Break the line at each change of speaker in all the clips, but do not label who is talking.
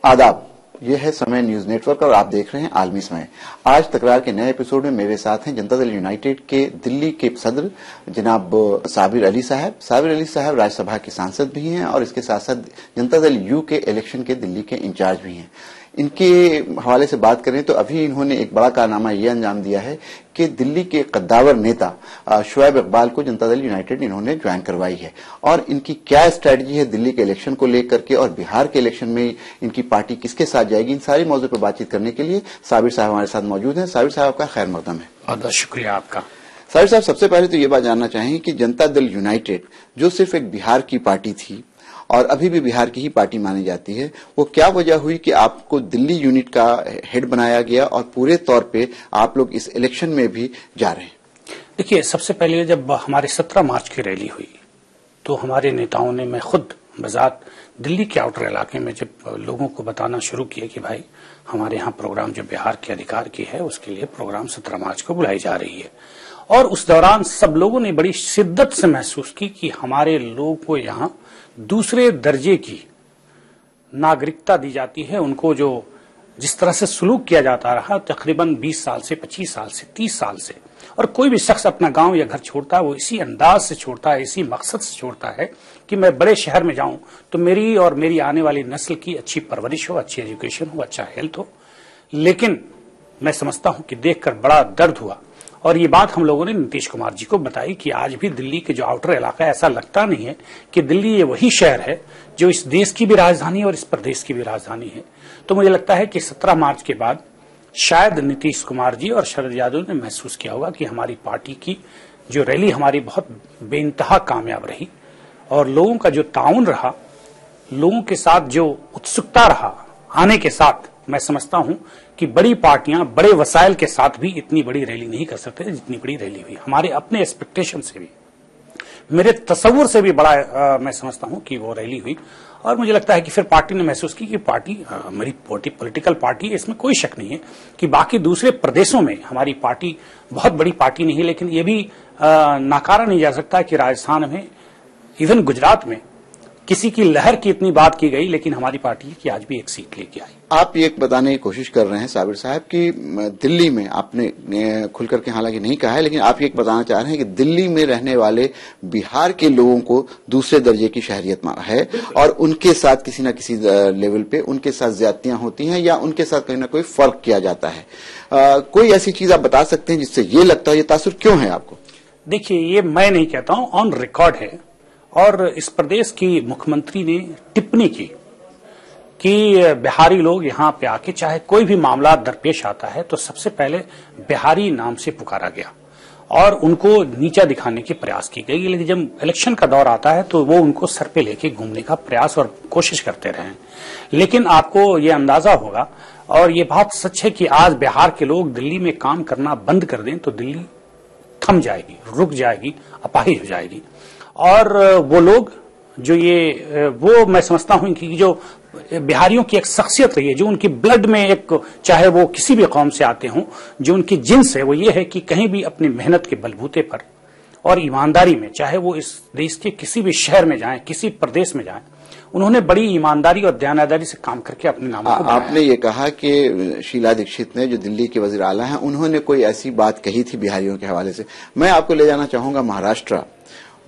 आदाब, यह है समय न्यूज नेटवर्क और आप देख रहे हैं आलमी समय। आज तकरार के नए एपिसोड में मेरे साथ हैं जनता दल यूनाइटेड के दिल्ली के सदर जनाब साबिर अली साहब। साबिर अली साहब राज्यसभा के सांसद भी हैं और इसके साथ साथ जनता दल यू के इलेक्शन के दिल्ली के इंचार्ज भी हैं। इनके हवाले से बात करें तो अभी इन्होंने एक बड़ा कारनामा ये अंजाम दिया है कि दिल्ली के कद्दावर नेता शुएब इकबाल को जनता दल यूनाइटेड इन्होंने ज्वाइन करवाई है। और इनकी क्या स्ट्रैटेजी है दिल्ली के इलेक्शन को लेकर के और बिहार के इलेक्शन में इनकी पार्टी किसके साथ जाएगी, इन सारी मौजूद पर बातचीत करने के लिए साबिर साहब हमारे साथ मौजूद हैं। साबिर साहब का खैर मकदम है।
बहुत बहुत शुक्रिया आपका।
साबिर साहब, सबसे पहले तो ये बात जानना चाहेंगे कि जनता दल यूनाइटेड जो सिर्फ एक बिहार की पार्टी थी और अभी भी बिहार की ही पार्टी मानी जाती है, वो क्या वजह हुई कि आपको दिल्ली यूनिट का हेड बनाया गया और पूरे तौर पे आप लोग इस इलेक्शन में भी जा रहे हैं?
देखिए, सबसे पहले जब हमारे 17 मार्च की रैली हुई तो हमारे नेताओं ने, मैं खुद बजात दिल्ली के आउटर इलाके में जब लोगों को बताना शुरू किया कि भाई हमारे यहाँ प्रोग्राम जो बिहार के अधिकार की है उसके लिए प्रोग्राम 17 मार्च को बुलाई जा रही है। और उस दौरान सब लोगों ने बड़ी शिद्दत से महसूस की कि हमारे लोगों को यहाँ दूसरे दर्जे की नागरिकता दी जाती है। उनको जो जिस तरह से सलूक किया जाता रहा तकरीबन 20 साल से, 25 साल से, 30 साल से, और कोई भी शख्स अपना गांव या घर छोड़ता है वो इसी अंदाज से छोड़ता है, इसी मकसद से छोड़ता है कि मैं बड़े शहर में जाऊं तो मेरी और मेरी आने वाली नस्ल की अच्छी परवरिश हो, अच्छी एजुकेशन हो, अच्छा हेल्थ हो। लेकिन मैं समझता हूं कि देखकर बड़ा दर्द हुआ और ये बात हम लोगों ने नीतीश कुमार जी को बताई कि आज भी दिल्ली के जो आउटर इलाका है, ऐसा लगता नहीं है कि दिल्ली ये वही शहर है जो इस देश की भी राजधानी है और इस प्रदेश की भी राजधानी है। तो मुझे लगता है कि 17 मार्च के बाद शायद नीतीश कुमार जी और शरद यादव ने महसूस किया होगा कि हमारी पार्टी की जो रैली हमारी बहुत बेइंतहा कामयाब रही और लोगों का जो ताउन रहा, लोगों के साथ जो उत्सुकता रहा आने के साथ, मैं समझता हूं कि बड़ी पार्टियां बड़े वसाइल के साथ भी इतनी बड़ी रैली नहीं कर सकते जितनी बड़ी रैली हुई। हमारे अपने एक्सपेक्टेशन से भी, मेरे तस्वुर से भी बड़ा मैं समझता हूं कि वो रैली हुई। और मुझे लगता है कि फिर पार्टी ने महसूस की कि पार्टी मेरी पॉलिटिकल पार्टी है, इसमें कोई शक नहीं है कि बाकी दूसरे प्रदेशों में हमारी पार्टी बहुत बड़ी पार्टी नहीं है, लेकिन ये भी नकारा नहीं जा सकता कि राजस्थान में, इवन गुजरात में किसी की लहर की इतनी बात की गई लेकिन हमारी पार्टी की आज भी एक सीट लेके आई।
आप ये बताने की कोशिश कर रहे हैं साबिर साहब कि दिल्ली में, आपने खुल करके हालांकि नहीं कहा है, लेकिन आप ये बताना चाह रहे हैं कि दिल्ली में रहने वाले बिहार के लोगों को दूसरे दर्जे की शहरियत है और उनके साथ किसी न किसी लेवल पे उनके साथ ज्यादतियां होती हैं या उनके साथ कहीं ना कोई फर्क किया जाता है। कोई ऐसी चीज आप बता सकते हैं जिससे ये लगता है, ये तासुर क्यों है आपको?
देखिए, ये मैं नहीं कहता हूं, ऑन रिकॉर्ड है। और इस प्रदेश की मुख्यमंत्री ने टिप्पणी की कि बिहारी लोग यहाँ पे आके चाहे कोई भी मामला दरपेश आता है तो सबसे पहले बिहारी नाम से पुकारा गया और उनको नीचा दिखाने की प्रयास की गई। लेकिन जब इलेक्शन का दौर आता है तो वो उनको सर पे लेके घूमने का प्रयास और कोशिश करते रहे। लेकिन आपको ये अंदाजा होगा और ये बात सच है कि आज बिहार के लोग दिल्ली में काम करना बंद कर दें तो दिल्ली थम जाएगी, रुक जाएगी, अपाहिज हो जाएगी। और वो लोग जो ये, वो मैं समझता हूं कि जो बिहारियों की एक शख्सियत रही है, जो उनकी ब्लड में एक, चाहे वो किसी भी कौम से आते हों, जो उनकी जिन्स है वो ये है कि कहीं भी अपनी मेहनत के बलबूते पर और ईमानदारी में, चाहे वो इस देश के किसी भी शहर में जाएं, किसी प्रदेश में जाएं, उन्होंने बड़ी ईमानदारी और दयानदारी से काम करके अपने नाम को बनाया।
आपने ये कहा कि शीला दीक्षित ने, जो दिल्ली के वजीर आला हैं, उन्होंने कोई ऐसी बात कही थी बिहारियों के हवाले से। मैं आपको ले जाना चाहूंगा महाराष्ट्र।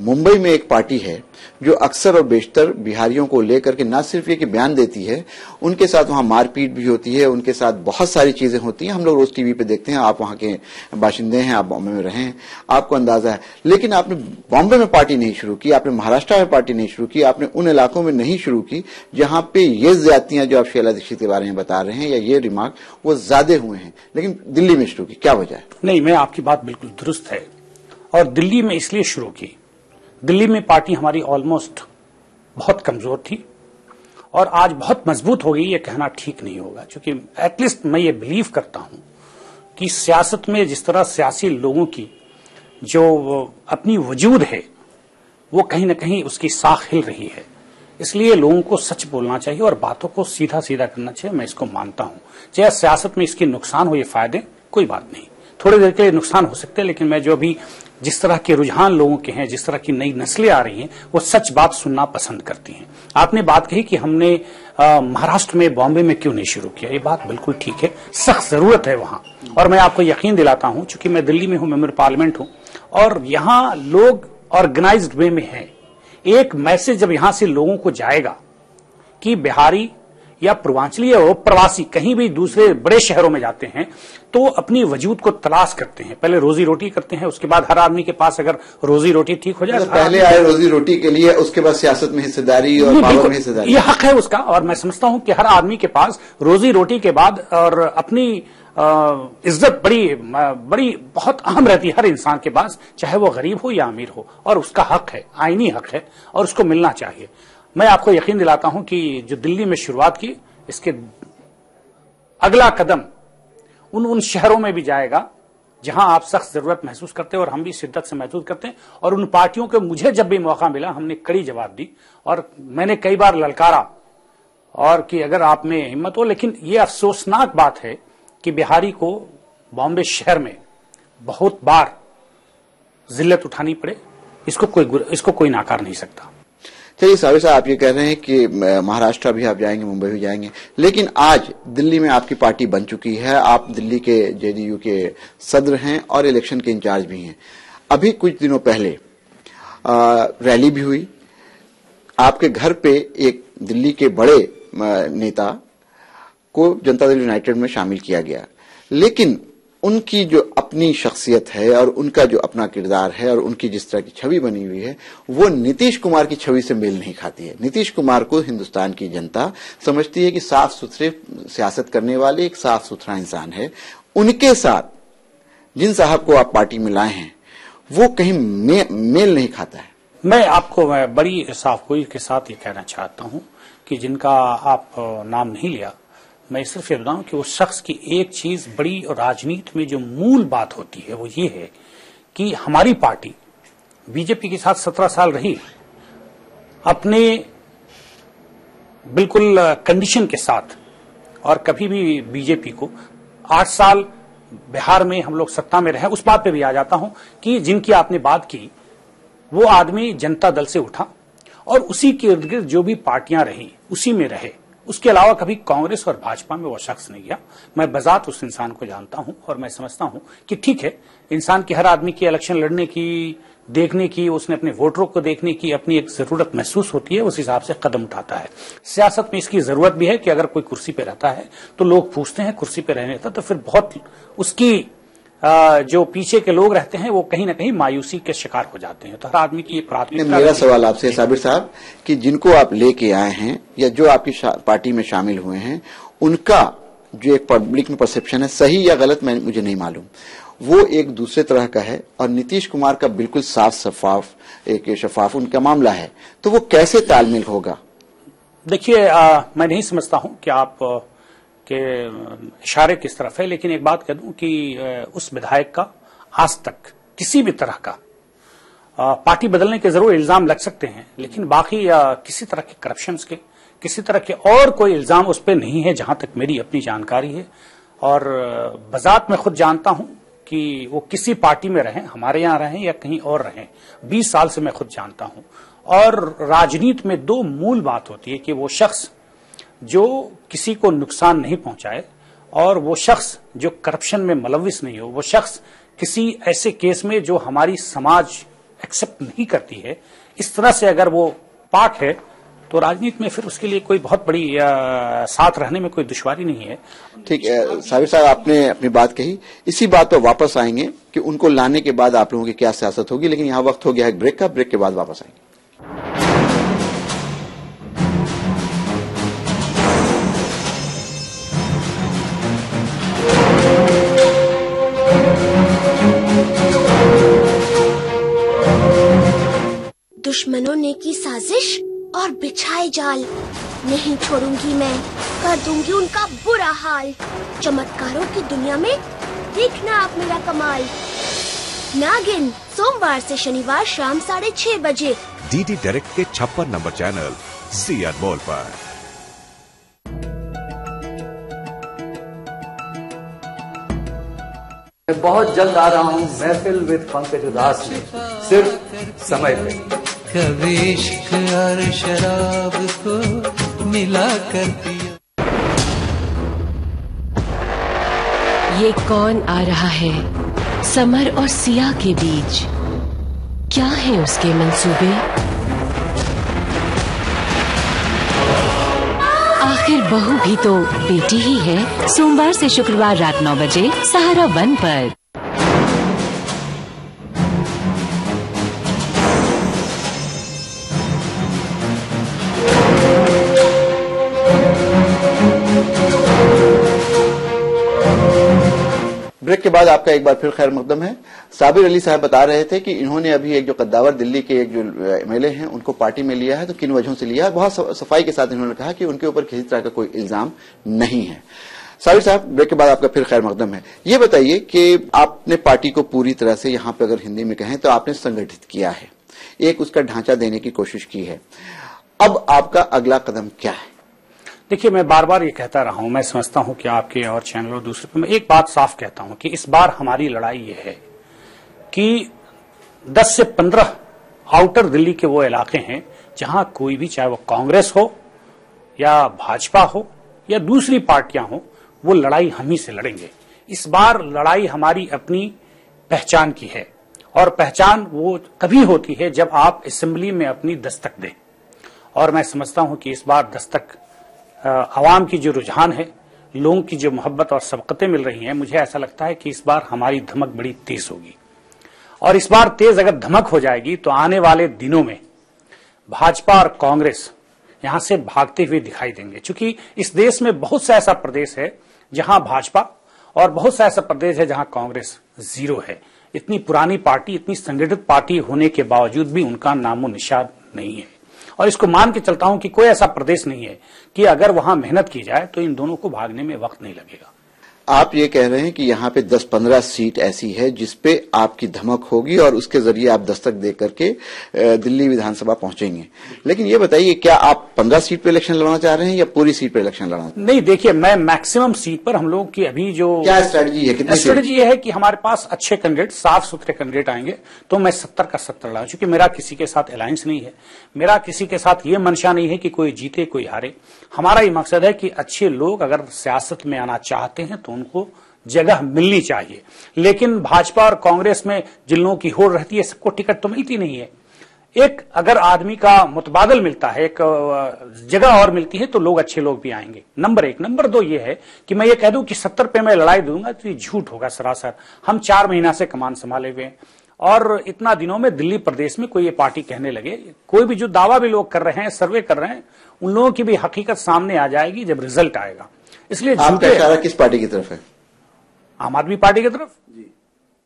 मुंबई में एक पार्टी है जो अक्सर और बेशतर बिहारियों को लेकर के न सिर्फ ये कि बयान देती है, उनके साथ वहां मारपीट भी होती है, उनके साथ बहुत सारी चीजें होती हैं। हम लोग रोज टीवी पे देखते हैं, आप वहां के बाशिंदे हैं, आप बॉम्बे में रहे हैं, आपको अंदाजा है। लेकिन आपने बॉम्बे में पार्टी नहीं शुरू की, आपने महाराष्ट्र में पार्टी नहीं शुरू की, आपने उन इलाकों में नहीं शुरू की जहां पे ये ज्यादतियां जो आप शीला दीक्षित के बारे में बता रहे हैं या ये रिमार्क वो ज्यादा हुए हैं, लेकिन दिल्ली में शुरू की। क्या वजह है?
नहीं, मैं आपकी बात बिल्कुल दुरुस्त है और दिल्ली में इसलिए शुरू की, दिल्ली में पार्टी हमारी ऑलमोस्ट बहुत कमजोर थी और आज बहुत मजबूत हो गई, ये कहना ठीक नहीं होगा। क्योंकि एटलीस्ट मैं ये बिलीव करता हूं कि सियासत में जिस तरह सियासी लोगों की जो अपनी वजूद है वो कहीं ना कहीं उसकी साख हिल रही है। इसलिए लोगों को सच बोलना चाहिए और बातों को सीधा सीधा करना चाहिए। मैं इसको मानता हूं, चाहे सियासत में इसके नुकसान हो या फायदे, कोई बात नहीं, थोड़ी देर के लिए नुकसान हो सकते हैं, लेकिन मैं जो अभी जिस तरह के रुझान लोगों के हैं, जिस तरह की नई नस्लें आ रही हैं, वो सच बात सुनना पसंद करती हैं। आपने बात कही कि हमने महाराष्ट्र में, बॉम्बे में क्यों नहीं शुरू किया, ये बात बिल्कुल ठीक है, सख्त जरूरत है वहां। और मैं आपको यकीन दिलाता हूं, चूंकि मैं दिल्ली में हूं, मेंबर पार्लियामेंट हूं, और यहां लोग ऑर्गेनाइज्ड वे में हैं। एक मैसेज जब यहां से लोगों को जाएगा कि बिहारी या पूर्वांचली या प्रवासी कहीं भी दूसरे बड़े शहरों में जाते हैं तो अपनी वजूद को तलाश करते हैं, पहले रोजी रोटी करते हैं, उसके बाद हर आदमी के पास अगर रोजी रोटी ठीक हो जाए,
पहले आए रोजी रोटी के लिए, उसके बाद सियासत में हिस्सेदारी और पावर में हिस्सेदारी।
यह हक है उसका, और मैं समझता हूं कि हर आदमी के पास रोजी रोटी के बाद और अपनी इज्जत बड़ी बहुत अहम रहती है हर इंसान के पास, चाहे वो गरीब हो या अमीर हो, और उसका हक है, आईनी हक है, और उसको मिलना चाहिए। मैं आपको यकीन दिलाता हूं कि जो दिल्ली में शुरुआत की, इसके अगला कदम उन शहरों में भी जाएगा जहां आप सख्त जरूरत महसूस करते हैं, और हम भी शिद्दत से महसूस करते हैं। और उन पार्टियों को मुझे जब भी मौका मिला, हमने कड़ी जवाब दी, और मैंने कई बार ललकारा और कि अगर आप में हिम्मत हो। लेकिन यह अफसोसनाक बात है कि बिहारी को बॉम्बे शहर में बहुत बार जिल्लत उठानी पड़े, इसको कोई नाकार नहीं सकता।
चलिए साबिर साहब, आप ये कह रहे हैं कि महाराष्ट्र भी आप जाएंगे, मुंबई भी जाएंगे, लेकिन आज दिल्ली में आपकी पार्टी बन चुकी है, आप दिल्ली के जेडीयू के सदर हैं और इलेक्शन के इंचार्ज भी हैं। अभी कुछ दिनों पहले रैली भी हुई, आपके घर पे एक दिल्ली के बड़े नेता को जनता दल यूनाइटेड में शामिल किया गया, लेकिन उनकी जो अपनी शख्सियत है और उनका जो अपना किरदार है और उनकी जिस तरह की छवि बनी हुई है, वो नीतीश कुमार की छवि से मेल नहीं खाती है। नीतीश कुमार को हिंदुस्तान की जनता समझती है कि साफ सुथरे सियासत करने वाले एक साफ सुथरा इंसान है। उनके साथ जिन साहब को आप पार्टी में लाए हैं, वो कहीं मेल नहीं खाता है।
मैं आपको बड़ी साफगोई के साथ ये कहना चाहता हूं कि जिनका आप नाम नहीं लिया, मैं सिर्फ ये बताऊं कि उस शख्स की एक चीज बड़ी, और राजनीति में जो मूल बात होती है वो ये है कि हमारी पार्टी बीजेपी के साथ 17 साल रही, अपने बिल्कुल कंडीशन के साथ, और कभी भी बीजेपी को 8 साल बिहार में हम लोग सत्ता में रहे। उस बात पे भी आ जाता हूं कि जिनकी आपने बात की, वो आदमी जनता दल से उठा और उसी के इर्द गिर्द जो भी पार्टियां रही उसी में रहे, उसके अलावा कभी कांग्रेस और भाजपा में वो शख्स नहीं गया। मैं बजात उस इंसान को जानता हूं, और मैं समझता हूं कि ठीक है, इंसान की, हर आदमी की इलेक्शन लड़ने की, देखने की, उसने अपने वोटरों को देखने की अपनी एक जरूरत महसूस होती है, उस हिसाब से कदम उठाता है। सियासत में इसकी जरूरत भी है कि अगर कोई कुर्सी पे रहता है तो लोग पूछते हैं कुर्सी पे रहने का, तो फिर बहुत उसकी जो पीछे के लोग रहते हैं वो कहीं ना कहीं मायूसी के शिकार हो जाते हैं। तो हर आदमी की प्राथमिकता।
मेरा सवाल आपसे साबिर साहब कि जिनको आप लेके आए हैं या जो आपकी पार्टी में शामिल हुए हैं, उनका जो एक पब्लिक में परसेप्शन है, सही या गलत मुझे नहीं मालूम, वो एक दूसरे तरह का है, और नीतीश कुमार का बिल्कुल साफ शफाफ उनका मामला है, तो वो कैसे तालमेल होगा?
देखिए, मैं नहीं समझता हूं कि आप के इशारे किस तरफ है, लेकिन एक बात कह दूं कि उस विधायक का आज तक किसी भी तरह का पार्टी बदलने के जरूर इल्जाम लग सकते हैं, लेकिन बाकी किसी तरह के करप्शन के, किसी तरह के और कोई इल्जाम उस पर नहीं है, जहां तक मेरी अपनी जानकारी है। और बजात मैं खुद जानता हूं कि वो किसी पार्टी में रहें, हमारे यहां रहें या कहीं और रहें, 20 साल से मैं खुद जानता हूं। और राजनीति में 2 मूल बात होती है कि वो शख्स जो किसी को नुकसान नहीं पहुंचाए, और वो शख्स जो करप्शन में मुलविस नहीं हो, वो शख्स किसी ऐसे केस में जो हमारी समाज एक्सेप्ट नहीं करती है, इस तरह से अगर वो पार्ट है, तो राजनीति में फिर उसके लिए कोई बहुत बड़ी साथ रहने में कोई दुश्वारी नहीं है।
ठीक है साबिर साहब, आपने अपनी बात कही, इसी बात पर वापस आएंगे कि उनको लाने के बाद आप लोगों की क्या सियासत होगी, लेकिन यहाँ वक्त हो गया है ब्रेक का, ब्रेक के बाद वापस आएंगे।
दुश्मनों ने की साजिश और बिछाए जाल, नहीं छोड़ूंगी मैं, कर दूंगी उनका बुरा हाल। चमत्कारों की दुनिया में देखना आप मेरा कमाल। नागिन, सोमवार से शनिवार शाम 6:30 बजे
डीडी डायरेक्ट के 56 नंबर चैनल जी अनमोल पर।
मैं बहुत जल्द आ रहा हूँ महफिल विद पंकज उदास में, सिर्फ समय पे।
कभी इश्क और शराब को मिला कर पिया।
ये कौन आ रहा है समर और सिया के बीच? क्या है उसके मंसूबे? आखिर बहू भी तो बेटी ही है। सोमवार से शुक्रवार रात 9 बजे सहारा वन पर।
ब्रेक के बाद आपका एक बार फिर खैर मकदम है। साबिर अली साहब बता रहे थे कि इन्होंने अभी एक जो कद्दावर दिल्ली के एक जो एमएलए हैं उनको पार्टी में लिया है, तो किन वजहों से लिया है। बहुत सफाई के साथ इन्होंने कहा कि उनके ऊपर किसी तरह का कोई इल्जाम नहीं है। साबिर साहब, ब्रेक के बाद आपका फिर खैर मकदम है। ये बताइए कि आपने पार्टी को पूरी तरह से, यहां पर अगर हिंदी में कहें तो आपने संगठित किया है, एक उसका ढांचा देने की कोशिश की है। अब आपका अगला कदम क्या है?
देखिए, मैं बार बार ये कहता रहा हूं, मैं समझता हूं कि आपके और चैनल और दूसरे पर मैं एक बात साफ कहता हूं कि इस बार हमारी लड़ाई ये है कि 10 से 15 आउटर दिल्ली के वो इलाके हैं जहां कोई भी, चाहे वो कांग्रेस हो या भाजपा हो या दूसरी पार्टियां हो, वो लड़ाई हम ही से लड़ेंगे। इस बार लड़ाई हमारी अपनी पहचान की है, और पहचान वो तभी होती है जब आप असेंबली में अपनी दस्तक दें। और मैं समझता हूं कि इस बार दस्तक आवाम की जो रुझान है, लोगों की जो मोहब्बत और सबकतें मिल रही हैं, मुझे ऐसा लगता है कि इस बार हमारी धमक बड़ी तेज होगी। और इस बार तेज अगर धमक हो जाएगी तो आने वाले दिनों में भाजपा और कांग्रेस यहां से भागते हुए दिखाई देंगे। क्योंकि इस देश में बहुत सा ऐसा प्रदेश है जहां भाजपा, और बहुत सा ऐसा प्रदेश है जहां कांग्रेस जीरो है। इतनी पुरानी पार्टी, इतनी संगठित पार्टी होने के बावजूद भी उनका नामो निशान नहीं है। और इसको मान के चलता हूं कि कोई ऐसा प्रदेश नहीं है कि अगर वहां मेहनत की जाए तो इन दोनों को भागने में वक्त नहीं लगेगा।
आप ये कह रहे हैं कि यहाँ पे 10-15 सीट ऐसी है जिसपे आपकी धमक होगी और उसके जरिए आप दस्तक दे करके दिल्ली विधानसभा पहुंचेंगे। लेकिन ये बताइए, क्या आप 15 सीट पे इलेक्शन लड़ना चाह रहे हैं या पूरी सीट पे इलेक्शन लड़ना?
नहीं, देखिए, मैं मैक्सिमम सीट पर, हम लोग की अभी जो
क्या स्ट्रेटजी है, कितनी
स्ट्रेटजी ये है कि हमारे पास अच्छे कैंडिडेट, साफ सुथरे कैंडिडेट आएंगे तो मैं 70 का 70 लड़ा, क्योंकि मेरा किसी के साथ अलायंस नहीं है, मेरा किसी के साथ ये मंशा नहीं है कि कोई जीते कोई हारे। हमारा ये मकसद है कि अच्छे लोग अगर सियासत में आना चाहते हैं तो उनको जगह मिलनी चाहिए। लेकिन भाजपा और कांग्रेस में जिन लोगों की होड़ रहती है, सबको टिकट तो मिलती नहीं है। एक अगर आदमी का मुतबादल मिलता है, एक जगह और मिलती है, तो लोग, अच्छे लोग भी आएंगे। नंबर 1। नंबर 2 ये है कि मैं ये कह दूं कि 70 पे मैं लड़ाई दूंगा तो ये झूठ होगा सरासर। हम 4 महीना से कमान संभाले हुए हैं, और इतना दिनों में दिल्ली प्रदेश में कोई ये पार्टी कहने लगे, कोई भी जो दावा भी लोग कर रहे हैं, सर्वे कर रहे हैं, उन लोगों की भी हकीकत सामने आ जाएगी जब रिजल्ट आएगा। इसलिए
आपका इशारा किस पार्टी की तरफ है?
आम आदमी पार्टी की तरफ।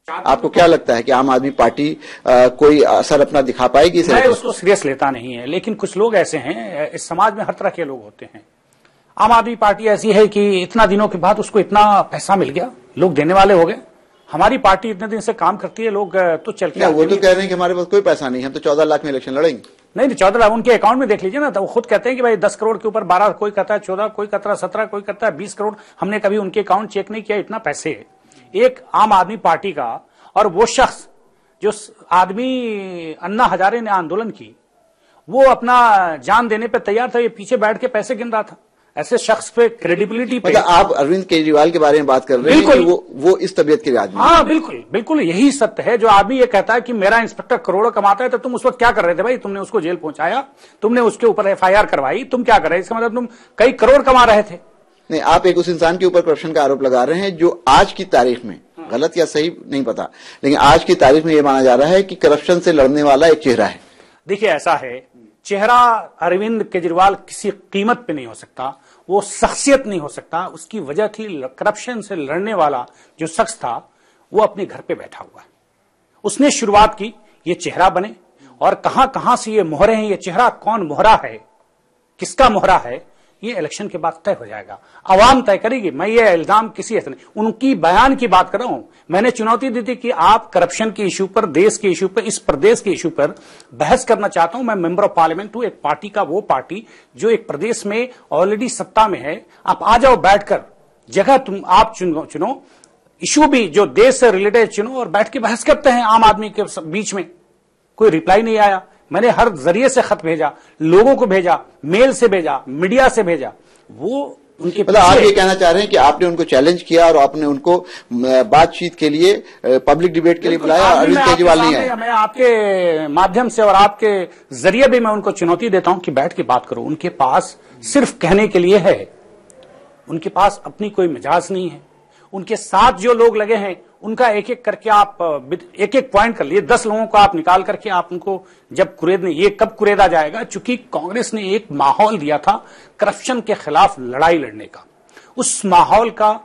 आपको क्या लगता है कि आम आदमी पार्टी कोई असर अपना दिखा पाएगी?
मैं उसको सीरियस लेता नहीं है, लेकिन कुछ लोग ऐसे हैं, इस समाज में हर तरह के लोग होते हैं। आम आदमी पार्टी ऐसी है कि इतना दिनों के बाद उसको इतना पैसा मिल गया, लोग देने वाले हो गए। हमारी पार्टी इतने दिन से काम करती है, लोग तो चल के,
वो तो कह रहे हैं कि हमारे पास कोई पैसा नहीं, हम तो 14 लाख में इलेक्शन लड़ेंगे।
नहीं, 14 लाख उनके अकाउंट में देख लीजिए ना, तो वो खुद कहते हैं कि भाई 10 करोड़ के ऊपर 12, कोई कहता है 14, कोई कहता है 17, कोई कहता है 20 करोड़। हमने कभी उनके अकाउंट चेक नहीं किया, इतना पैसे है एक आम आदमी पार्टी का। और वो शख्स जो आदमी अन्ना हजारे ने आंदोलन की, वो अपना जान देने पे तैयार था, ये पीछे बैठ के पैसे गिन रहा था। ऐसे शख्स पे क्रेडिबिलिटी पे,
मतलब आप अरविंद केजरीवाल के बारे में बात कर रहे हैं कि वो इस तबीयत के आदमी?
हाँ, बिल्कुल बिल्कुल यही सत्य है। जो आदमी ये कहता है कि मेरा इंस्पेक्टर करोड़ों कमाता है, तो तुम उस वक्त क्या कर रहे थे भाई? तुमने उसको जेल पहुंचाया, तुमने उसके ऊपर एफआईआर करवाई, तुम क्या कर रहे थे? इसका मतलब तुम कई करोड़ कमा रहे थे।
नहीं, आप एक उस इंसान के ऊपर करप्शन का आरोप लगा रहे हैं जो आज की तारीख में, गलत या सही नहीं पता, लेकिन आज की तारीख में यह माना जा रहा है कि करप्शन से लड़ने वाला एक चेहरा है।
देखिए, ऐसा है, चेहरा अरविंद केजरीवाल किसी कीमत पे नहीं हो सकता, वो शख्सियत नहीं हो सकता। उसकी वजह थी करप्शन से लड़ने वाला जो शख्स था, वो अपने घर पे बैठा हुआ है। उसने शुरुआत की, ये चेहरा बने, और कहां कहां से ये मोहरे हैं, ये चेहरा कौन मोहरा है, किसका मोहरा है, ये इलेक्शन के बाद तय हो जाएगा, आवाम तय करेगी। मैं ये इल्जाम किसी ऐसे नहीं, उनकी बयान की बात कर रहा हूं। मैंने चुनौती दी थी कि आप करप्शन के इश्यू पर, देश के इश्यू पर, इस प्रदेश के इश्यू पर बहस करना चाहता हूं। मैं मेंबर ऑफ पार्लियामेंट हूं, एक पार्टी का, वो पार्टी जो एक प्रदेश में ऑलरेडी सत्ता में है। आप आ जाओ, बैठकर जगह आप चुनो। इशू भी जो देश से रिलेटेड चुनो और बैठ के बहस करते हैं आम आदमी के बीच में। कोई रिप्लाई नहीं आया। मैंने हर जरिए से खत भेजा, लोगों को भेजा, मेल से भेजा, मीडिया से भेजा। वो उनके
मतलब आप ये कहना चाह रहे हैं कि आपने उनको चैलेंज किया और आपने उनको बातचीत के लिए, पब्लिक डिबेट के लिए बुलाया, अरविंद केजरीवाल नहीं आए।
मैं आपके माध्यम से और आपके जरिए भी मैं उनको चुनौती देता हूं कि बैठ के बात करो। उनके पास सिर्फ कहने के लिए है, उनके पास अपनी कोई मिजाज नहीं है। उनके साथ जो लोग लगे हैं उनका एक एक करके आप एक एक पॉइंट कर लिए, 10 लोगों को आप निकाल करके आप उनको जब कुरेदने, ये कब कुरेदा जाएगा? चूंकि कांग्रेस ने एक माहौल दिया था करप्शन के खिलाफ लड़ाई लड़ने का, उस माहौल का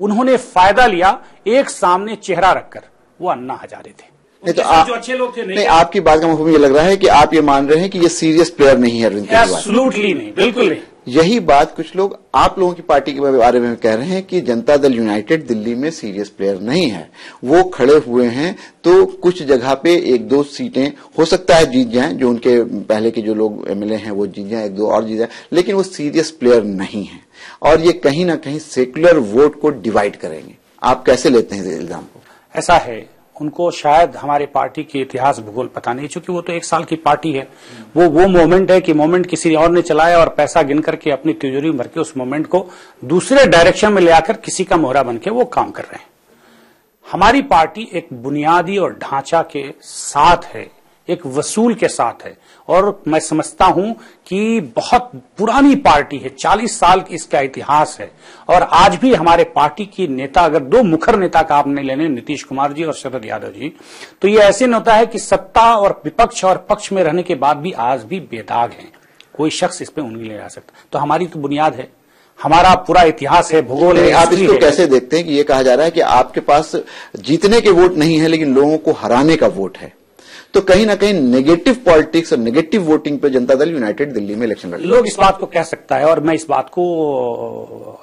उन्होंने फायदा लिया एक सामने चेहरा रखकर, वो अन्ना हजारे थे।
नहीं तो
जो अच्छे लोग थे
नहीं, आपकी बात का मतलब ये लग रहा है कि आप ये मान रहे हैं कि ये सीरियस प्लेयर नहीं है अरविंद केजरीवाल।
एब्सोल्युटली नहीं, बिल्कुल नहीं।
यही बात कुछ लोग आप लोगों की पार्टी के बारे में कह रहे हैं कि जनता दल यूनाइटेड दिल्ली में सीरियस प्लेयर नहीं है। वो खड़े हुए हैं तो कुछ जगह पे 1-2 सीटें हो सकता है जीत जाएं, जो उनके पहले के जो लोग एमएलए हैं वो जीत जाएं, 1-2 और जीत जाएं, लेकिन वो सीरियस प्लेयर नहीं है और ये कहीं ना कहीं सेक्युलर वोट को डिवाइड करेंगे। आप कैसे लेते हैं इस इल्जाम को?
ऐसा है, उनको शायद हमारे पार्टी के इतिहास भूगोल पता नहीं, क्योंकि वो तो 1 साल की पार्टी है। वो मोमेंट है कि मोमेंट किसी और ने चलाया और पैसा गिन करके अपनी तिजोरी में भर के उस मोमेंट को दूसरे डायरेक्शन में ले आकर किसी का मोहरा बन के वो काम कर रहे हैं। हमारी पार्टी एक बुनियादी और ढांचा के साथ है, एक वसूल के साथ है और मैं समझता हूं कि बहुत पुरानी पार्टी है, 40 साल की इसका इतिहास है। और आज भी हमारे पार्टी की नेता, अगर 2 मुखर नेता का आपने लेने, नीतीश कुमार जी और शरद यादव जी, तो ये ऐसे नहीं होता है कि सत्ता और विपक्ष और पक्ष में रहने के बाद भी आज भी बेदाग हैं, कोई शख्स इस पे उंगली नहीं ला सकता। तो हमारी तो बुनियाद है, हमारा पूरा इतिहास है, भूगोल है।
आप इसको कैसे देखते हैं कि ये कहा जा रहा है कि आपके पास जीतने के वोट नहीं है लेकिन लोगों को हराने का वोट है? तो कहीं ना कहीं नेगेटिव पॉलिटिक्स और नेगेटिव वोटिंग पे जनता दल यूनाइटेड दिल्ली में इलेक्शन लड़ेगा।
लोग इस बात को कह सकता है और मैं इस बात को,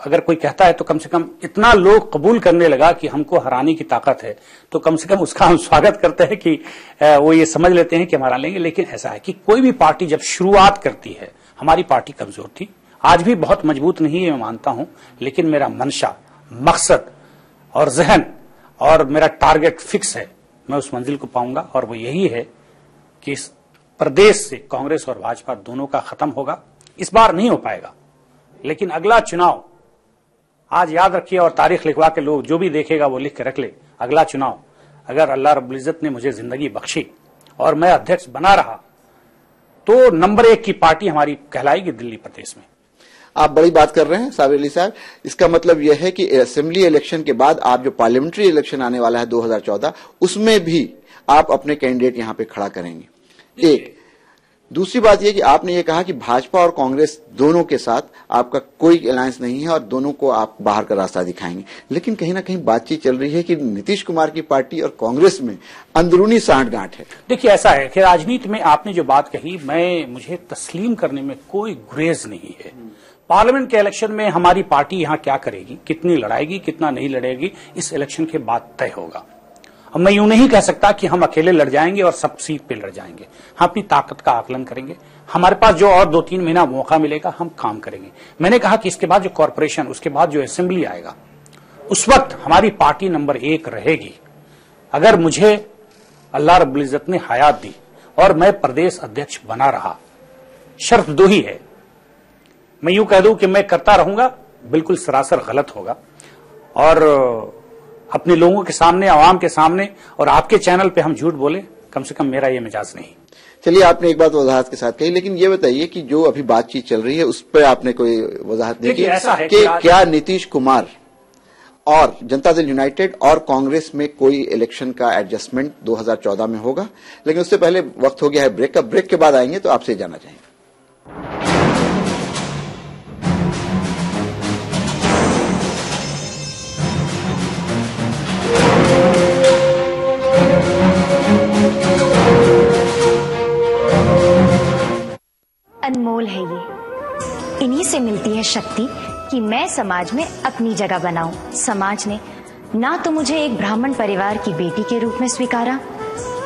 अगर कोई कहता है तो कम से कम इतना लोग कबूल करने लगा कि हमको हराने की ताकत है, तो कम से कम उसका हम स्वागत करते हैं कि वो ये समझ लेते हैं कि हम हरा लेंगे। लेकिन ऐसा है कि कोई भी पार्टी जब शुरुआत करती है, हमारी पार्टी कमजोर थी, आज भी बहुत मजबूत नहीं है मैं मानता हूं, लेकिन मेरा मंशा, मकसद और जहन और मेरा टारगेट फिक्स है, मैं उस मंजिल को पाऊंगा और वो यही है कि इस प्रदेश से कांग्रेस और भाजपा दोनों का खत्म होगा। इस बार नहीं हो पाएगा, लेकिन अगला चुनाव, आज याद रखिए और तारीख लिखवा के लोग जो भी देखेगा वो लिख के रख ले, अगला चुनाव अगर अल्लाह रब्बुल इज्जत ने मुझे जिंदगी बख्शी और मैं अध्यक्ष बना रहा तो नंबर 1 की पार्टी हमारी कहलाएगी दिल्ली प्रदेश में।
आप बड़ी बात कर रहे हैं साबिर अली साहब। इसका मतलब यह है कि असेंबली इलेक्शन के बाद आप जो पार्लियामेंट्री इलेक्शन आने वाला है 2014, उसमें भी आप अपने कैंडिडेट यहां पे खड़ा करेंगे। एक दूसरी बात यह कि आपने ये कहा कि भाजपा और कांग्रेस दोनों के साथ आपका कोई अलायंस नहीं है और दोनों को आप बाहर का रास्ता दिखाएंगे, लेकिन कहीं ना कहीं बातचीत चल रही है कि नीतीश कुमार की पार्टी और कांग्रेस में अंदरूनी सांठगांठ है।
देखिए, ऐसा है कि राजनीति में आपने जो बात कही, मुझे तस्लीम करने में कोई गुरेज नहीं है। पार्लियामेंट के इलेक्शन में हमारी पार्टी यहां क्या करेगी, कितनी लड़ाएगी, कितना नहीं लड़ेगी, इस इलेक्शन के बाद तय होगा। अब मैं यूं नहीं कह सकता कि हम अकेले लड़ जाएंगे और सब सीट पे लड़ जाएंगे। हम अपनी ताकत का आकलन करेंगे, हमारे पास जो और 2-3 महीना मौका मिलेगा हम काम करेंगे। मैंने कहा कि इसके बाद जो कॉर्पोरेशन, उसके बाद जो असेंबली आएगा, उस वक्त हमारी पार्टी नंबर 1 रहेगी। अगर मुझे अल्लाह रब्बुल इज्जत ने हयात दी और मैं प्रदेश अध्यक्ष बना रहा, शर्त 2 ही है। मैं यूं कह दूं कि मैं करता रहूंगा, बिल्कुल सरासर गलत होगा और अपने लोगों के सामने, आवाम के सामने और आपके चैनल पे हम झूठ बोले, कम से कम मेरा ये मिजाज नहीं।
चलिए, आपने एक बात वजाहत के साथ कही, लेकिन ये बताइए कि जो अभी बातचीत चल रही है उस पर आपने कोई वजाहत नहीं की?
ऐसा है
कि क्या नीतीश कुमार और जनता दल यूनाइटेड और कांग्रेस में कोई इलेक्शन का एडजस्टमेंट 2014 में होगा? लेकिन उससे पहले वक्त हो गया है ब्रेक का। ब्रेक के बाद आएंगे तो आपसे जानना चाहेंगे।
अनमोल है ये, इन्हीं से मिलती है शक्ति कि मैं समाज में अपनी जगह बनाऊं। समाज ने ना तो मुझे एक ब्राह्मण परिवार की बेटी के रूप में स्वीकारा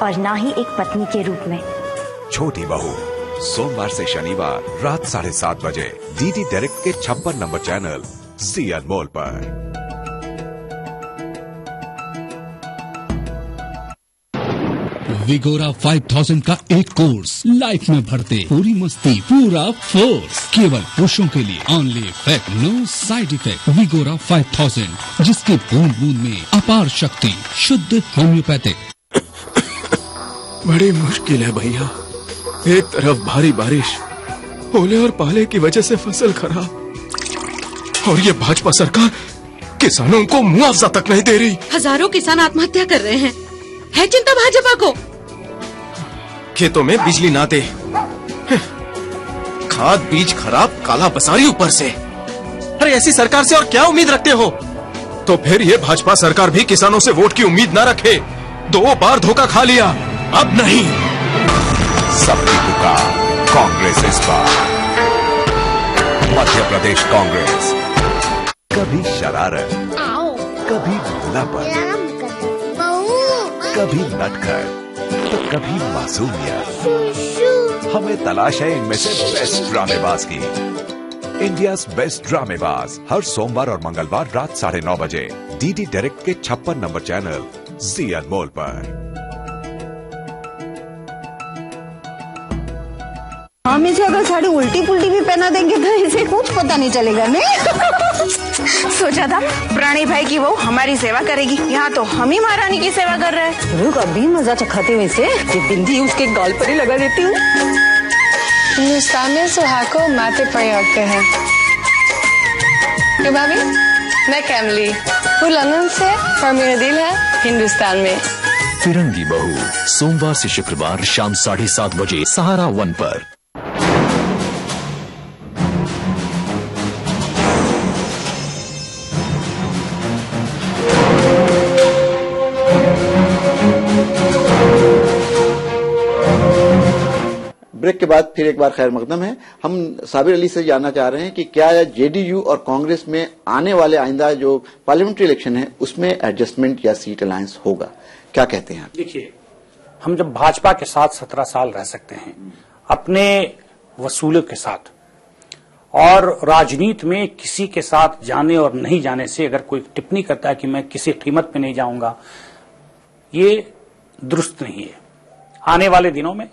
और ना ही एक पत्नी के रूप में।
छोटी बहू, सोमवार से शनिवार रात 7:30 बजे डीडी डायरेक्ट के 56 नंबर चैनल जी अनमोल पर।
विगोरा 5000 का एक कोर्स, लाइफ में भरते पूरी मस्ती, पूरा फोर्स, केवल पुरुषों के लिए, only effect, no side effect. Vigora 5000, जिसकी बूंद बूंद में अपार शक्ति, शुद्ध होम्योपैथिक।
बड़ी मुश्किल है भैया, एक तरफ भारी बारिश, ओले और पाले की वजह से फसल खराब, और ये भाजपा सरकार किसानों को मुआवजा तक नहीं दे रही।
हजारों किसान आत्महत्या कर रहे हैं, है चिंता भाजपा को।
खेतों में बिजली ना दे, खाद बीज खराब, काला बाजारी ऊपर से। अरे ऐसी सरकार से और क्या उम्मीद रखते हो? तो फिर ये भाजपा सरकार भी किसानों से वोट की उम्मीद ना रखे। 2 बार धोखा खा लिया, अब नहीं।
सबकी पुकार कांग्रेस इस बार। मध्य प्रदेश कांग्रेस, कभी शरारत, कभी भोलापन, कभी नटखट, तो कभी मासूमियत। हमें तलाश है इनमें से बेस्ट ड्रामेबाज की। इंडियाज बेस्ट ड्रामेबाज हर सोमवार और मंगलवार रात 9:30 बजे डीडी डायरेक्ट के 56 नंबर चैनल जी अनमोल पर।
हम इसे अगर साड़ी उल्टी पुल्टी भी पहना देंगे तो इसे कुछ पता नहीं चलेगा। नहीं सोचा था प्राणी भाई की वो हमारी सेवा करेगी, यहाँ तो हम ही महारानी की सेवा कर रहे हैं। रुक अभी मजा चखाते हुए से ये बिंदी उसके गाल पर ही लगा देती हूँ।
हिंदुस्तान में सुहाग को माथे पर रखते हैं। क्यों भाभी? मैं कैमली हूँ लंदन से और मेरा दिल है हिंदुस्तान में।
फिरंगी बहू सोमवार से शुक्रवार शाम 7:30 बजे सहारा 1 पर।
ब्रेक के बाद फिर एक बार खैर मकदम है। हम साबिर अली से जानना चाह रहे हैं कि क्या जेडीयू और कांग्रेस में आने वाले आइंदा जो पार्लियामेंट्री इलेक्शन है उसमें एडजस्टमेंट या सीट अलायंस होगा, क्या कहते हैं?
देखिए, हम जब भाजपा के साथ 17 साल रह सकते हैं अपने वसूलों के साथ, और राजनीति में किसी के साथ जाने और नहीं जाने से अगर कोई टिप्पणी करता है कि मैं किसी कीमत पे नहीं जाऊंगा, ये दुरुस्त नहीं है। आने वाले दिनों में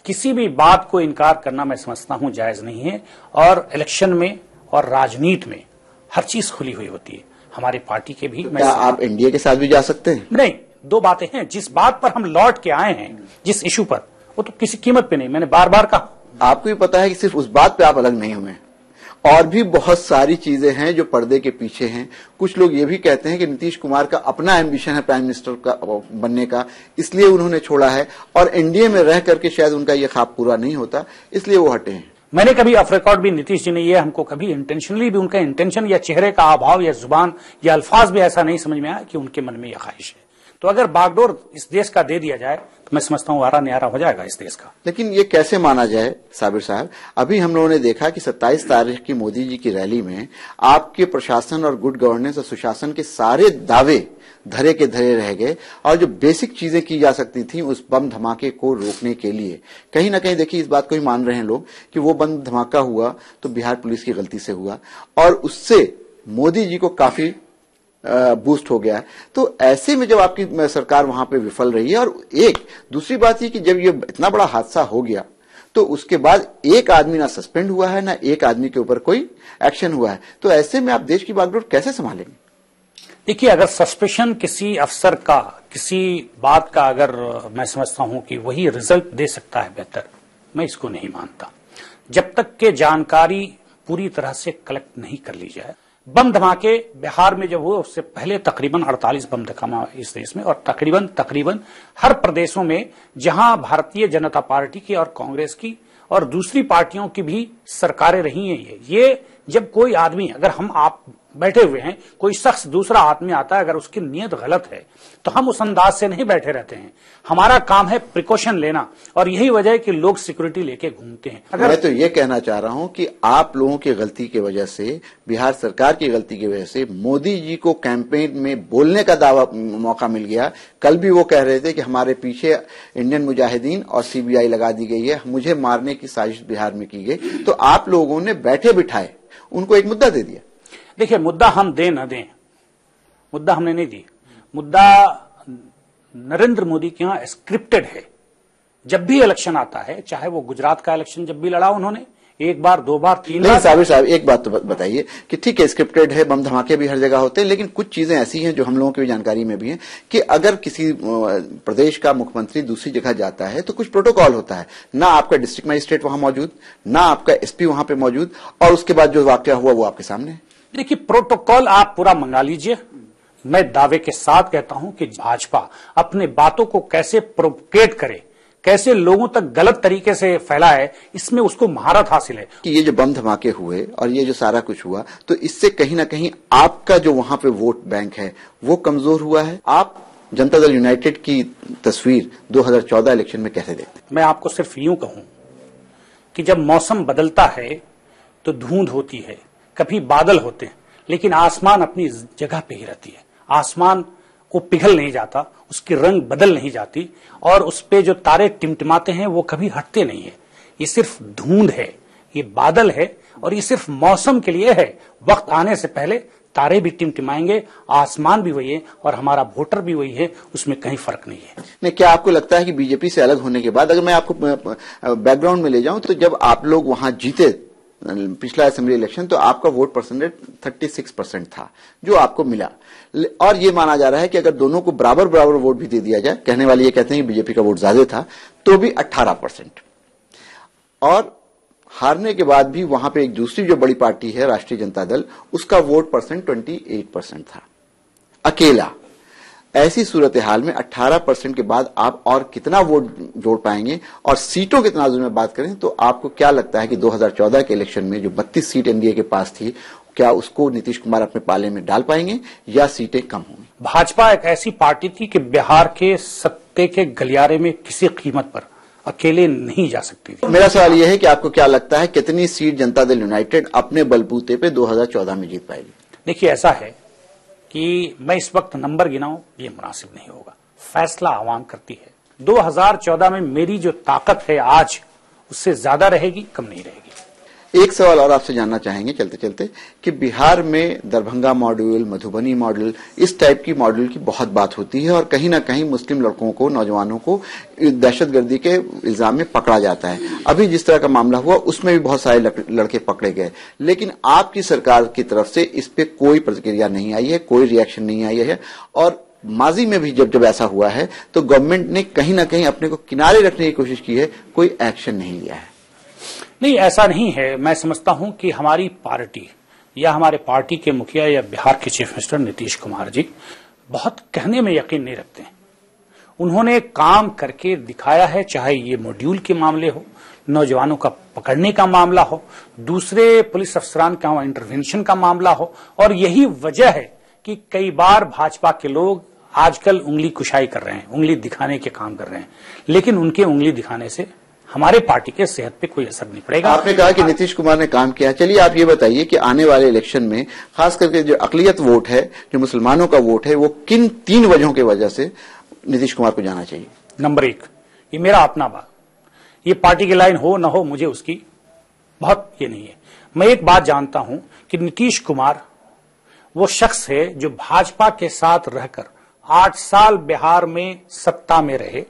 किसी भी बात को इनकार करना मैं समझता हूं जायज नहीं है। और इलेक्शन में और राजनीति में हर चीज खुली हुई होती है। हमारी पार्टी के भी
क्या आप एनडीए के साथ भी जा सकते हैं?
नहीं, 2 बातें हैं। जिस बात पर हम लौट के आए हैं, जिस इशू पर, वो तो किसी कीमत पे नहीं, मैंने बार बार कहा।
आपको भी पता है कि सिर्फ उस बात पे आप अलग नहीं हुए, और भी बहुत सारी चीजें हैं जो पर्दे के पीछे हैं। कुछ लोग ये भी कहते हैं कि नीतीश कुमार का अपना एम्बिशन है प्राइम मिनिस्टर का बनने का, इसलिए उन्होंने छोड़ा है, और एनडीए में रह करके शायद उनका ये ख्वाब पूरा नहीं होता, इसलिए वो हटे हैं।
मैंने कभी ऑफ रिकॉर्ड भी नीतीश जी ने ये हमको कभी इंटेंशनली भी उनका इंटेंशन या चेहरे का अभाव या जुबान या अल्फाज भी ऐसा नहीं समझ में आया कि उनके मन में यह ख्वाहिश है। तो अगर बागडोर इस देश का दे दिया जाए तो मैं समझता हूं आरा न्यारा हो जाएगा इस देश का।
लेकिन ये कैसे माना जाए साबिर साहब? अभी हम लोगों ने देखा कि 27 तारीख की मोदी जी की रैली में आपके प्रशासन और गुड गवर्नेंस और सुशासन के सारे दावे धरे के धरे रह गए, और जो बेसिक चीजें की जा सकती थी उस बम धमाके को रोकने के लिए, कहीं ना कहीं देखिए इस बात को ही मान रहे हैं लोग कि वो बम धमाका हुआ तो बिहार पुलिस की गलती से हुआ, और उससे मोदी जी को काफी बूस्ट हो गया। तो ऐसे में जब आपकी सरकार वहां पे विफल रही है, और एक दूसरी बात ये कि जब ये इतना बड़ा हादसा हो गया तो उसके बाद एक आदमी ना सस्पेंड हुआ है, ना एक आदमी के ऊपर कोई एक्शन हुआ है, तो ऐसे में आप देश की बागडोर कैसे संभालेंगे?
देखिए, अगर सस्पेंशन किसी अफसर का किसी बात का अगर मैं समझता हूं कि वही रिजल्ट दे सकता है बेहतर, मैं इसको नहीं मानता। जब तक के जानकारी पूरी तरह से कलेक्ट नहीं कर ली जाए। बम धमाके बिहार में जब हुए उससे पहले तकरीबन 48 बम धमाका इस देश में, और तकरीबन हर प्रदेशों में जहां भारतीय जनता पार्टी की और कांग्रेस की और दूसरी पार्टियों की भी सरकारें रही हैं। ये जब कोई आदमी, अगर हम आप बैठे हुए हैं, कोई शख्स दूसरा आदमी आता है, अगर उसकी नीयत गलत है तो हम उस अंदाज से नहीं बैठे रहते हैं। हमारा काम है प्रिकॉशन लेना, और यही वजह है कि लोग सिक्योरिटी लेके घूमते हैं।
मैं तो ये कहना चाह रहा हूं कि आप लोगों की गलती की वजह से, बिहार सरकार की गलती की वजह से मोदी जी को कैंपेन में बोलने का मौका मिल गया। कल भी वो कह रहे थे कि हमारे पीछे इंडियन मुजाहिदीन और सीबीआई लगा दी गई है, मुझे मारने की साजिश बिहार में की गई। तो आप लोगों ने बैठे बिठाए उनको एक मुद्दा दे दिया।
देखिए, मुद्दा हम दें न दें, मुद्दा हमने नहीं दी। मुद्दा नरेंद्र मोदी के यहाँ स्क्रिप्टेड है। जब भी इलेक्शन आता है, चाहे वो गुजरात का इलेक्शन जब भी लड़ा उन्होंने, एक बार, दो बार, तीन बार।
साबिर साहब, एक बात तो बताइए कि ठीक है स्क्रिप्टेड है, बम धमाके भी हर जगह होते हैं, लेकिन कुछ चीजें ऐसी हैं जो हम लोगों की भी जानकारी में भी है कि अगर किसी प्रदेश का मुख्यमंत्री दूसरी जगह जाता है तो कुछ प्रोटोकॉल होता है, ना आपका डिस्ट्रिक्ट मजिस्ट्रेट वहां मौजूद, ना आपका एसपी वहां पे मौजूद, और उसके बाद जो वाकया हुआ वो आपके सामने है।
देखिए, प्रोटोकॉल आप पूरा मंगा लीजिए। मैं दावे के साथ कहता हूं कि भाजपा अपने बातों को कैसे प्रोपोगेट करे, कैसे लोगों तक गलत तरीके से फैलाए, इसमें उसको महारत हासिल है।
कि ये जो बम धमाके हुए और ये जो सारा कुछ हुआ, तो इससे कहीं ना कहीं आपका जो वहां पे वोट बैंक है वो कमजोर हुआ है। आप जनता दल यूनाइटेड की तस्वीर 2014 इलेक्शन में कैसे देखते हैं?
मैं आपको सिर्फ यूं कहूं कि जब मौसम बदलता है तो धुंध होती है, कभी बादल होते हैं, लेकिन आसमान अपनी जगह पे ही रहती है। आसमान को पिघल नहीं जाता, उसकी रंग बदल नहीं जाती, और उस पे जो तारे टिमटिमाते हैं वो कभी हटते नहीं है। ये सिर्फ धुंध है, ये बादल है, और ये सिर्फ मौसम के लिए है। वक्त आने से पहले तारे भी टिमटिमाएंगे, आसमान भी वही है, और हमारा वोटर भी वही है, उसमें कहीं फर्क नहीं है।
नहीं, क्या आपको लगता है कि बीजेपी से अलग होने के बाद, अगर मैं आपको बैकग्राउंड में ले जाऊं, तो जब आप लोग वहां जीते पिछला असेंबली इलेक्शन, तो आपका वोट परसेंटेज 36% था जो आपको मिला, और ये माना जा रहा है कि अगर दोनों को बराबर बराबर वोट भी दे दिया जाए, कहने वाले ये कहते हैं कि बीजेपी का वोट ज्यादा था, तो भी 18%, और हारने के बाद भी वहां पे एक दूसरी जो बड़ी पार्टी है राष्ट्रीय जनता दल, उसका वोट परसेंट 28% था अकेला। ऐसी सूरत हाल में 18% के बाद आप और कितना वोट जोड़ पाएंगे, और सीटों के तनाजुर में बात करें तो आपको क्या लगता है कि 2014 के इलेक्शन में जो 32 सीट एनडीए के पास थी, क्या उसको नीतीश कुमार अपने पाले में डाल पाएंगे या सीटें कम होंगी?
भाजपा एक ऐसी पार्टी थी कि बिहार के सत्ते के गलियारे में किसी कीमत पर अकेले नहीं जा सकती थी।
मेरा सवाल यह है कि आपको क्या लगता है कितनी सीट जनता दल यूनाइटेड अपने बलबूते पे 2014 में जीत पाएगी?
देखिए, ऐसा है कि मैं इस वक्त नंबर गिनाऊं ये मुनासिब नहीं होगा, फैसला आवाम करती है। 2014 में मेरी जो ताकत है आज, उससे ज्यादा रहेगी, कम नहीं रहेगी।
एक सवाल और आपसे जानना चाहेंगे चलते चलते कि बिहार में दरभंगा मॉडल, मधुबनी मॉडल, इस टाइप की मॉडल की बहुत बात होती है, और कहीं ना कहीं मुस्लिम लड़कों को, नौजवानों को दहशतगर्दी के इल्जाम में पकड़ा जाता है। अभी जिस तरह का मामला हुआ उसमें भी बहुत सारे लड़के पकड़े गए, लेकिन आपकी सरकार की तरफ से इस पे कोई प्रतिक्रिया नहीं आई है, कोई रिएक्शन नहीं आई है, और माजी में भी जब ऐसा हुआ है तो गवर्नमेंट ने कहीं ना कहीं अपने को किनारे रखने की कोशिश की है, कोई एक्शन नहीं लिया है।
नहीं, ऐसा नहीं है। मैं समझता हूं कि हमारी पार्टी या हमारे पार्टी के मुखिया या बिहार के चीफ मिनिस्टर नीतीश कुमार जी बहुत कहने में यकीन नहीं रखते हैं। उन्होंने काम करके दिखाया है, चाहे ये मॉड्यूल के मामले हो, नौजवानों का पकड़ने का मामला हो, दूसरे पुलिस अफसरान का इंटरवेंशन का मामला हो, और यही वजह है कि कई बार भाजपा के लोग आजकल उंगली कुशाई कर रहे हैं, उंगली दिखाने के काम कर रहे हैं, लेकिन उनके उंगली दिखाने से हमारे पार्टी के सेहत पे कोई असर नहीं पड़ेगा।
आपने कहा कि नीतीश कुमार ने काम किया, चलिए आप ये बताइए कि आने वाले इलेक्शन में खास करके जो अकलियत वोट है, जो मुसलमानों का वोट है, वो किन 3 वजहों की वजह से नीतीश कुमार को जाना चाहिए?
नंबर 1, ये मेरा अपना बात, ये पार्टी की लाइन हो ना हो, मुझे उसकी बहुत ये नहीं है। मैं एक बात जानता हूं कि नीतीश कुमार वो शख्स है जो भाजपा के साथ रहकर 8 साल बिहार में सत्ता में रहे,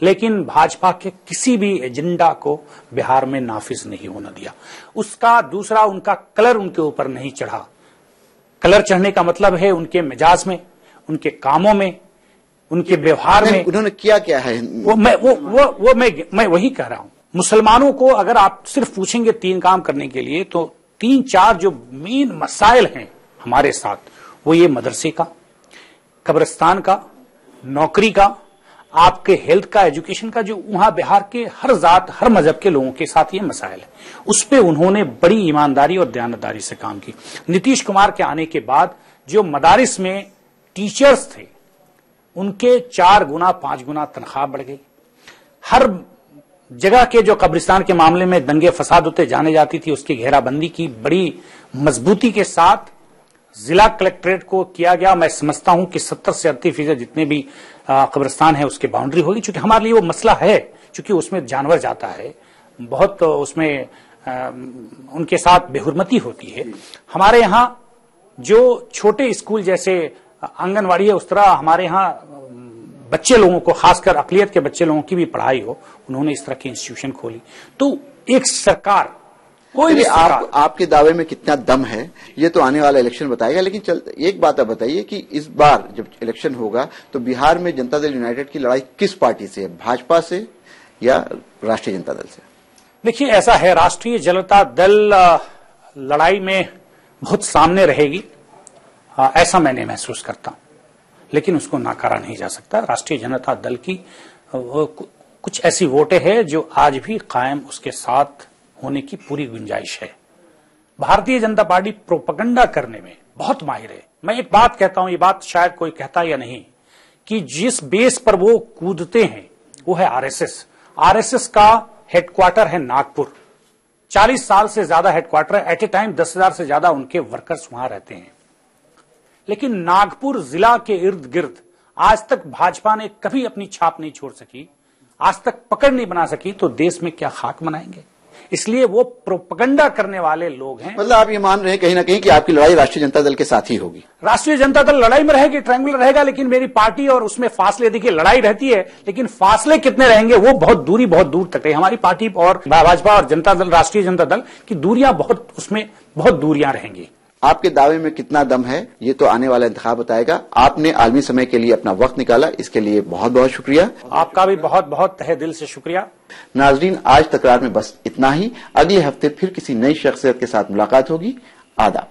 लेकिन भाजपा के किसी भी एजेंडा को बिहार में नाफिज नहीं होने दिया। उसका दूसरा, उनका कलर उनके ऊपर नहीं चढ़ा। कलर चढ़ने का मतलब है उनके मिजाज में, उनके कामों में, उनके व्यवहार में।
उन्होंने किया क्या है?
मैं वही कह रहा हूं। मुसलमानों को अगर आप सिर्फ पूछेंगे 3 काम करने के लिए, तो 3-4 जो मेन मसाइल हैं हमारे साथ, वो ये मदरसे का, कब्रिस्तान का, नौकरी का, आपके हेल्थ का, एजुकेशन का, जो वहां बिहार के हर जात, हर मजहब के लोगों के साथ ये मसाइल है। उस पे उन्होंने बड़ी ईमानदारी और दयानतदारी से काम की। नीतीश कुमार के आने के बाद जो मदारिस में टीचर्स थे, उनके 4 गुना 5 गुना तनख्वाह बढ़ गई। हर जगह के जो कब्रिस्तान के मामले में दंगे फसाद होते जाने जाती थी, उसकी घेराबंदी की बड़ी मजबूती के साथ जिला कलेक्ट्रेट को किया गया। मैं समझता हूं कि 70 से 80% जितने भी कब्रिस्तान है उसकी बाउंड्री होगी, क्योंकि हमारे लिए वो मसला है, क्योंकि उसमें जानवर जाता है, बहुत उसमें उनके साथ बेहुरमती होती है। हमारे यहाँ जो छोटे स्कूल जैसे आंगनवाड़ी है, उस तरह हमारे यहाँ बच्चे लोगों को, खासकर अकलियत के बच्चे लोगों की भी पढ़ाई हो, उन्होंने इस तरह की इंस्टीट्यूशन खोली। तो एक सरकार, कोई भी
आपके दावे में कितना दम है ये तो आने वाला इलेक्शन बताएगा, लेकिन एक बात आप बताइए कि इस बार जब इलेक्शन होगा तो बिहार में जनता दल यूनाइटेड की लड़ाई किस पार्टी से है, भाजपा से या राष्ट्रीय जनता दल से?
देखिए, ऐसा है, राष्ट्रीय जनता दल लड़ाई में बहुत सामने रहेगी, ऐसा मैंने महसूस करता हूं, लेकिन उसको नकारा नहीं जा सकता। राष्ट्रीय जनता दल की कुछ ऐसी वोटें हैं जो आज भी कायम उसके साथ होने की पूरी गुंजाइश है। भारतीय जनता पार्टी प्रोपगंडा करने में बहुत माहिर है। मैं एक बात कहता हूं, ये बात शायद कोई कहता या नहीं, कि जिस बेस पर वो कूदते हैं वो है आरएसएस। आरएसएस का हेडक्वार्टर है नागपुर, 40 साल से ज्यादा हेडक्वार्टर है, एट ए टाइम 10,000 से ज्यादा उनके वर्कर्स वहां रहते हैं। लेकिन नागपुर जिला के इर्द गिर्द आज तक भाजपा ने कभी अपनी छाप नहीं छोड़ सकी, आज तक पकड़ नहीं बना सकी, तो देश में क्या खाक बनाएंगे? इसलिए वो प्रोपगंडा करने वाले लोग हैं।
मतलब आप ये मान रहे हैं कहीं ना कहीं कि आपकी लड़ाई राष्ट्रीय जनता दल के साथ ही होगी?
राष्ट्रीय जनता दल लड़ाई में रहेगी, ट्रायंगुलर रहेगा, लेकिन मेरी पार्टी और उसमें फासले, देखिए लड़ाई रहती है लेकिन फासले कितने रहेंगे वो बहुत दूर तक है। हमारी पार्टी और भाजपा और जनता दल, राष्ट्रीय जनता दल की दूरियां बहुत दूरियां रहेंगी।
आपके दावे में कितना दम है ये तो आने वाला इंतखाब बताएगा। आपने आलमी समय के लिए अपना वक्त निकाला, इसके लिए बहुत बहुत शुक्रिया।
आपका भी बहुत बहुत तहे दिल से शुक्रिया।
नाजरीन, आज तकरार में बस इतना ही। अगले हफ्ते फिर किसी नई शख्सियत के साथ मुलाकात होगी। आदाब।